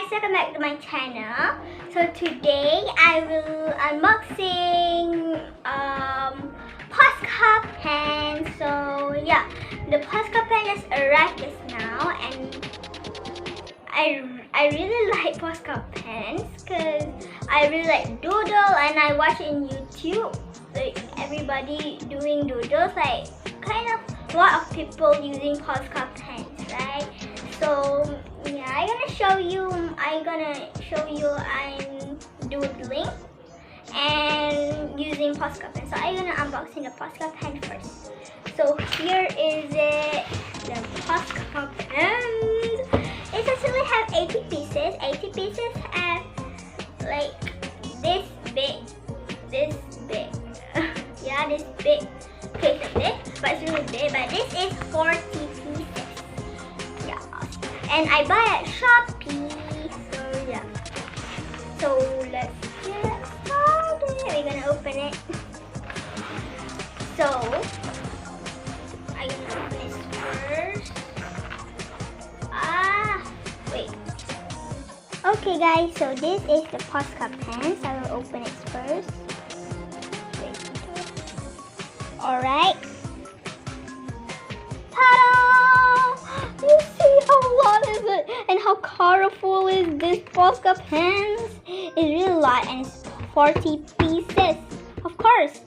guys, welcome back to my channel. So today I will unboxing Posca pen. So yeah, the Posca pen has arrived just now, and I really like Posca pens because I really like doodle, and I watch in YouTube like everybody doing doodles, like kind of a lot of people using Posca pens, right? So yeah, I'm gonna show you I'm doodling and using Posca pen. So I'm gonna unboxing the Posca pen first. So here is it, the Posca pen. It actually have 80 pieces. 80 pieces have like this big. Yeah, this big piece of this, but it's really big. But this is 40 pieces. Yeah, and I buy at Shopee. So yeah. So let's get started. We're gonna open it. So I'm gonna open this first. Wait. Okay guys, so this is the Posca pen. So I will open it first. Alright. Ta-da! You see how lot is it? And how colorful is this Posca pens? It's really a lot, and it's 40 pieces. Of course.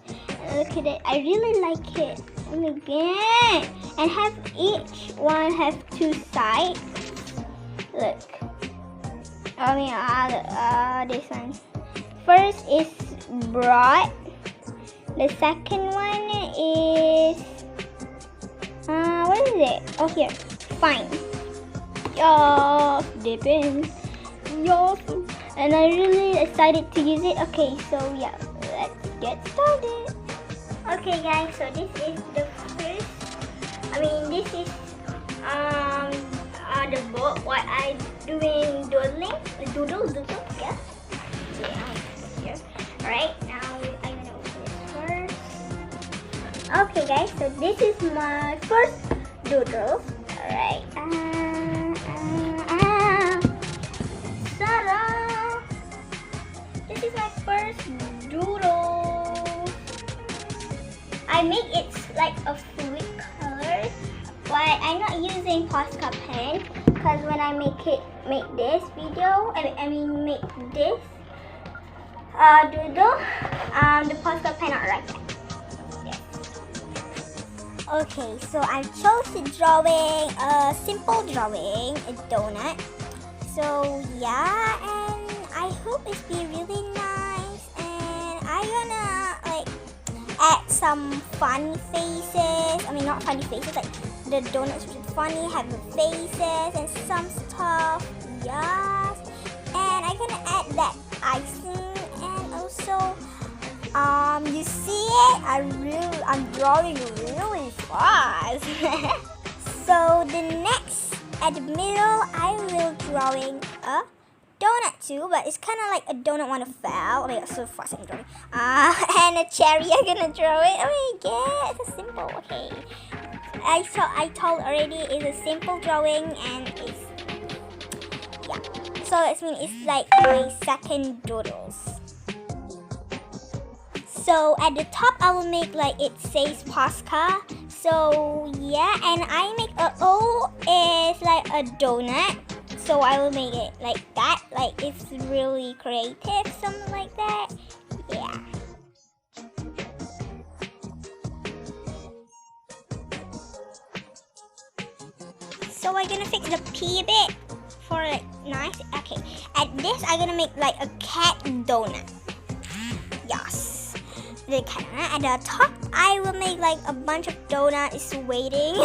Look at it. I really like it. Oh my god. And have each one have two sides. Look. I mean, this one. First is broad. The second one is what is it? Oh, here, fine. Yes, dipping. Yes, and I'm really excited to use it. Okay, so yeah, let's get started. Okay, guys, so this is the first. This is the book. What I doing doodling, doodle, yeah. Here. All right, now I'm gonna open it first. Okay, guys, so this is my first doodle. All right. Ta-da! This is my first doodle. I make it like a fluid color, but I'm not using Posca pen because when I make this video, make this doodle, the Posca pen not like that. Okay, so I chose drawing a simple drawing, a donut. So yeah, and I hope it's be really nice, and I'm gonna like add some funny faces. Not funny faces, like the donuts which is funny, have the faces and some stuff. Yes, and I'm gonna add that icing, and also you see it, I'm drawing really fast. So the next at the middle, I will drawing a donut too, but it's kind of like a donut wanna fall. Oh my god, so fast I'm drawing. And a cherry, I'm gonna draw it. Oh my god, it's simple. Okay, I told already it's a simple drawing, and it's yeah. So it means it's like my second doodles. So at the top, I will make like it says Posca. So yeah, and I make a O is like a donut. So I will make it like that. Like it's really creative, something like that. Yeah. So I'm gonna fix the P a bit for like nice. Okay. At this, I'm gonna make like a cat donut. Yes. The cat. At the top, I will make like a bunch of donuts waiting.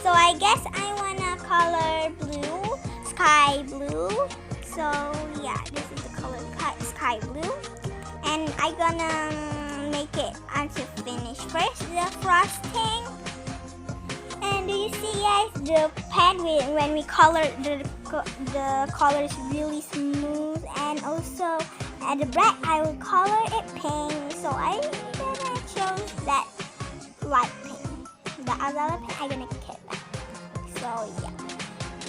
So I guess I wanna color blue, sky blue. So yeah, this is the color sky blue, and I gonna make it until finish. First the frosting, and do you see guys, the pen when we color the color is really smooth, and also at the back I will color it pink. So I'm gonna choose that light pink. The other pen I'm gonna keep that. So yeah.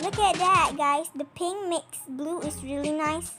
Look at that, guys. The pink mixed blue is really nice.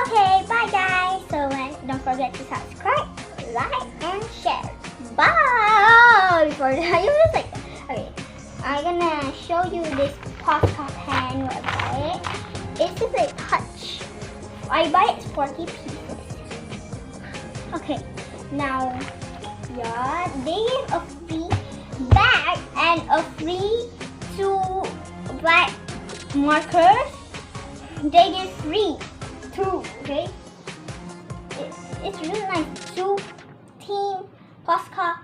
Okay, bye guys. So don't forget to subscribe, like, and share. Bye. Before that, you just like, okay, I'm gonna show you this Posca pen website. It's just a touch. I buy it 40 pieces. Okay, now yeah, they give a free bag and a free 2 black markers. They give free 2, okay? It's really nice. 2 team Posca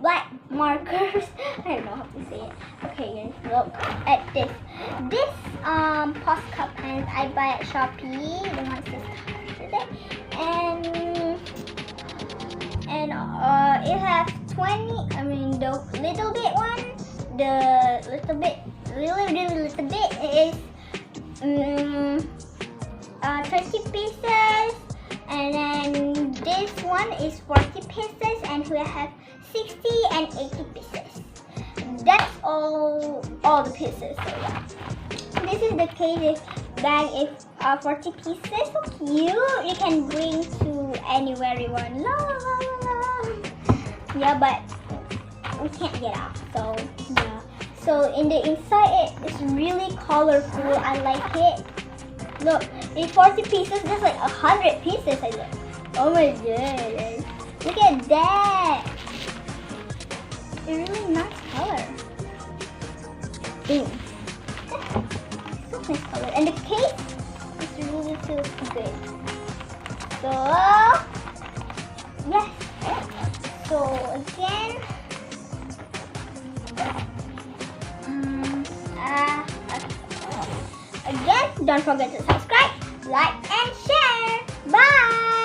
black markers. I don't know how to say it. Okay, guys, look at this. This Posca pens I buy at Shopee. The one says today, and it has 20. I mean the little bit one, the little bit, really little bit is 30 pieces, and then this one is 40 pieces, and we have 60 and 80 pieces. That's all the pieces. So yeah, this is the case bag. If 40 pieces, so cute. You can bring to anywhere you want. La, la, la, la. Yeah, but we can't get out. So yeah. So in the inside, it's really colorful. I like it. Look, in 40 pieces, there's like 100 pieces. I look. Oh my god! Look at that. It's a really nice color. Boom. So nice color, and the case really feels good. So yes. So again, don't forget to subscribe, like, and share. Bye.